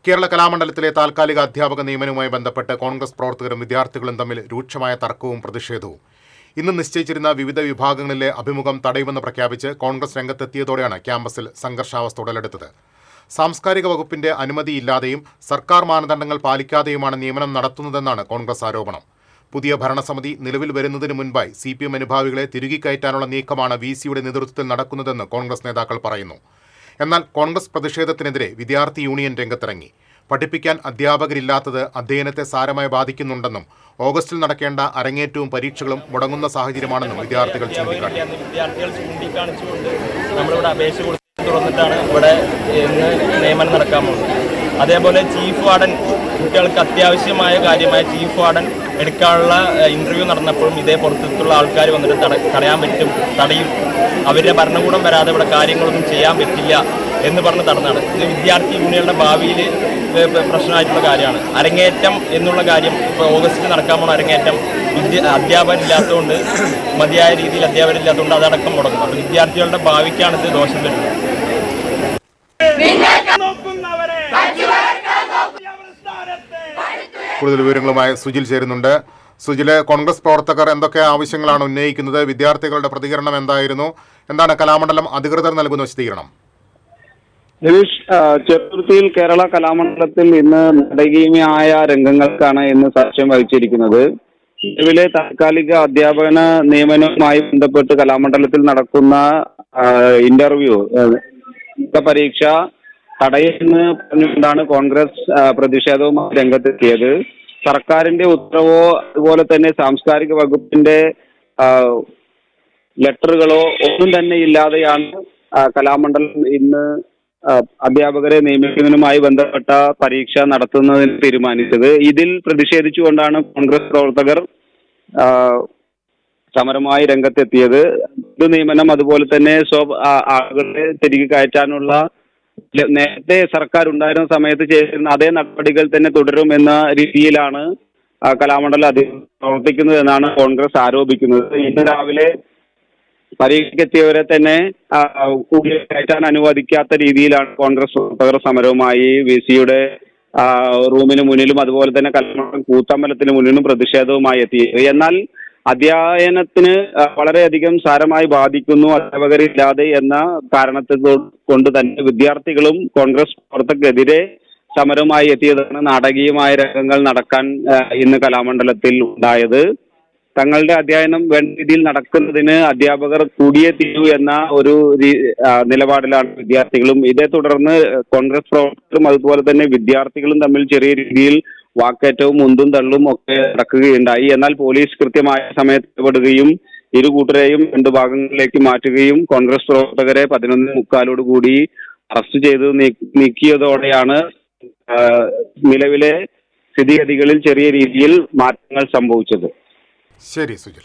കേരള കലാമണ്ഡലത്തിലെ താൽക്കാലിക അധ്യാപക നിയമനവുമായി ബന്ധപ്പെട്ട് കോൺഗ്രസ് പ്രവർത്തകരും വിദ്യാർത്ഥികളും തമ്മിൽ രൂക്ഷമായ തർക്കവും പ്രതിഷേധവും. ഇന്ന് നിശ്ചയിച്ചിരുന്ന വിവിധ വിഭാഗങ്ങളിലെ അഭിമുഖം തടയുമെന്ന് പ്രഖ്യാപിച്ച് കോൺഗ്രസ് രംഗത്തെത്തിയതോടെയാണ് ക്യാമ്പസിൽ സംഘർഷാവസ്ഥ ഉടലെടുത്തത്. സാംസ്കാരിക വകുപ്പിന്റെ അനുമതിയില്ലാതെയും സർക്കാർ മാനദണ്ഡങ്ങൾ പാലിക്കാതെയുമാണ് നിയമനം നടത്തുന്നതെന്നാണ് കോൺഗ്രസ് ആരോപണം. പുതിയ ഭരണസമിതി നിലവിൽ വരുന്നതിന് മുൻപായി CPM അനുഭാവികളെ തിരികെ കയറ്റാനുള്ള നീക്കമാണ് VC-യുടെ നേതൃത്വത്തിൽ നടക്കുന്നതെന്ന് കോൺഗ്രസ് നേതാക്കൾ പറയുന്നു. എന്നാൽ കോൺഗ്രസ് പ്രതിഷേധത്തിനെതിരെ വിദ്യാർത്ഥി യൂണിയൻ രംഗത്തിറങ്ങി. പഠിപ്പിക്കാൻ അധ്യാപകരില്ലാത്തത് അധ്യയനത്തെ സാരമായി ബാധിക്കുന്നുണ്ടെന്നും ഓഗസ്റ്റിൽ നടക്കേണ്ട അരങ്ങേറ്റവും പരീക്ഷകളും മുടങ്ങുന്ന സാഹചര്യമാണെന്നും വിദ്യാർത്ഥികൾ ചൂണ്ടിക്കാട്ടി. തുറന്നിട്ടാണ് ഇവിടെ ഇന്ന് നിയമനം നടക്കാൻ പോകുന്നത്. അതേപോലെ ചീഫ് വാർഡൻ കുട്ടികൾക്ക് അത്യാവശ്യമായ കാര്യമായ ചീഫ് വാർഡൻ എടുക്കാനുള്ള ഇൻ്റർവ്യൂ നടന്നപ്പോഴും ഇതേ പുറത്തുള്ള ആൾക്കാർ വന്നിട്ട് തടയും. അവരുടെ ഭരണകൂടം വരാതെ ഇവിടെ കാര്യങ്ങളൊന്നും ചെയ്യാൻ പറ്റില്ല എന്ന് പറഞ്ഞ് തടഞ്ഞാണ്. ഇത് വിദ്യാർത്ഥി യൂണിയനുടെ ഭാവിയിൽ പ്രശ്നമായിട്ടുള്ള കാര്യമാണ്. അരങ്ങേറ്റം എന്നുള്ള കാര്യം ഇപ്പോൾ ഓഗസ്റ്റിൽ നടക്കാൻ പോകുന്ന അരങ്ങേറ്റം അധ്യാപകരില്ലാത്തതുകൊണ്ട് മതിയായ രീതിയിൽ അധ്യാപകരില്ലാത്തതുകൊണ്ട് അതടക്കം മുടങ്ങും. അപ്പോൾ വിദ്യാർത്ഥികളുടെ ഭാവിക്കാണ് ഇത് ദോഷം വരുന്നത്. കൂടുതൽ വിവരങ്ങളുമായി സുജിൽ ചേരുന്നുണ്ട്. സുജില്, കോൺഗ്രസ് പ്രവർത്തകർ എന്തൊക്കെ ആവശ്യങ്ങളാണ് ഉന്നയിക്കുന്നത്? വിദ്യാർത്ഥികളുടെ പ്രതികരണം എന്തായിരുന്നു? എന്താണ് കലാമണ്ഡലം അധികൃതർ നൽകുന്ന വിശദീകരണം? രവീഷ്, ചെറുതുരുത്തിയിൽ കേരള കലാമണ്ഡലത്തിൽ ഇന്ന് നാടകീയമായ രംഗങ്ങൾക്കാണ് ഇന്ന് സാക്ഷ്യം വഹിച്ചിരിക്കുന്നത്. നിലവിലെ താൽക്കാലിക അധ്യാപന നിയമനവുമായി ബന്ധപ്പെട്ട് കലാമണ്ഡലത്തിൽ നടക്കുന്ന ഇന്റർവ്യൂ പരീക്ഷ തടയുമെന്ന് പറഞ്ഞുകൊണ്ടാണ് കോൺഗ്രസ് പ്രതിഷേധവുമായി രംഗത്തെത്തിയത്. സർക്കാരിന്റെ ഉത്തരവോ അതുപോലെ തന്നെ സാംസ്കാരിക വകുപ്പിന്റെ ലെറ്ററുകളോ ഒന്നും തന്നെ ഇല്ലാതെയാണ് കലാമണ്ഡലം ഇന്ന് അധ്യാപകരെ നിയമിക്കുന്നതിനുമായി ബന്ധപ്പെട്ട പരീക്ഷ നടത്തുന്നതിന് തീരുമാനിച്ചത്. ഇതിൽ പ്രതിഷേധിച്ചുകൊണ്ടാണ് കോൺഗ്രസ് പ്രവർത്തകർ സമരമായി രംഗത്തെത്തിയത്. നിയമനം അതുപോലെ തന്നെ ആളുകളെ തിരികെ കയറ്റാനുള്ള നേരത്തെ സർക്കാർ ഉണ്ടായിരുന്ന സമയത്ത് ചെയ്തിരുന്ന അതേ നടപടികൾ തന്നെ തുടരുമെന്ന രീതിയിലാണ് കലാമണ്ഡലം പ്രവർത്തിക്കുന്നത് എന്നാണ് കോൺഗ്രസ് ആരോപിക്കുന്നത്. ഇന്ന് രാവിലെ പരീക്ഷയ്ക്കെത്തിയവരെ തന്നെ കയറ്റാൻ അനുവദിക്കാത്ത രീതിയിലാണ് കോൺഗ്രസ് പ്രവർത്തകർ സമരവുമായി VC-യുടെ റൂമിന് മുന്നിലും അതുപോലെ തന്നെ കലാമണ്ഡലം കൂത്തമ്പലത്തിന് മുന്നിലും പ്രതിഷേധവുമായി എത്തിയത്. എന്നാൽ അധ്യയനത്തിന് വളരെയധികം സാരമായി ബാധിക്കുന്നു അധ്യാപകരില്ലാതെ എന്ന കാരണത്തെ കൊണ്ട് തന്നെ വിദ്യാർത്ഥികളും കോൺഗ്രസ് പ്രവർത്തകർക്കെതിരെ സമരവുമായി എത്തിയതാണ് നാടകീയമായ രംഗങ്ങൾ നടക്കാൻ ഇന്ന് കലാമണ്ഡലത്തിൽ ഉണ്ടായത്. തങ്ങളുടെ അധ്യയനം വേണ്ട രീതിയിൽ നടക്കുന്നതിന് അധ്യാപകർ കൂടിയേ തീരൂ എന്ന ഒരു നിലപാടിലാണ് വിദ്യാർത്ഥികളും. ഇതേ തുടർന്ന് കോൺഗ്രസ് പ്രവർത്തകരും അതുപോലെ തന്നെ വിദ്യാർത്ഥികളും തമ്മിൽ ചെറിയ രീതിയിൽ വാക്കേറ്റവും ഉന്തും തള്ളും ഒക്കെ നടക്കുകയുണ്ടായി. എന്നാൽ പോലീസ് കൃത്യമായ സമയത്ത് ഇടപെടുകയും ഇരു കൂട്ടരെയും രണ്ട് ഭാഗങ്ങളിലേക്ക് മാറ്റുകയും കോൺഗ്രസ് പ്രവർത്തകരെ 11:45 അറസ്റ്റ് ചെയ്ത് നീക്കിയതോടെയാണ് നിലവിലെ സ്ഥിതിഗതികളിൽ ചെറിയ രീതിയിൽ മാറ്റങ്ങൾ സംഭവിച്ചത്. ശരി സുജിൽ.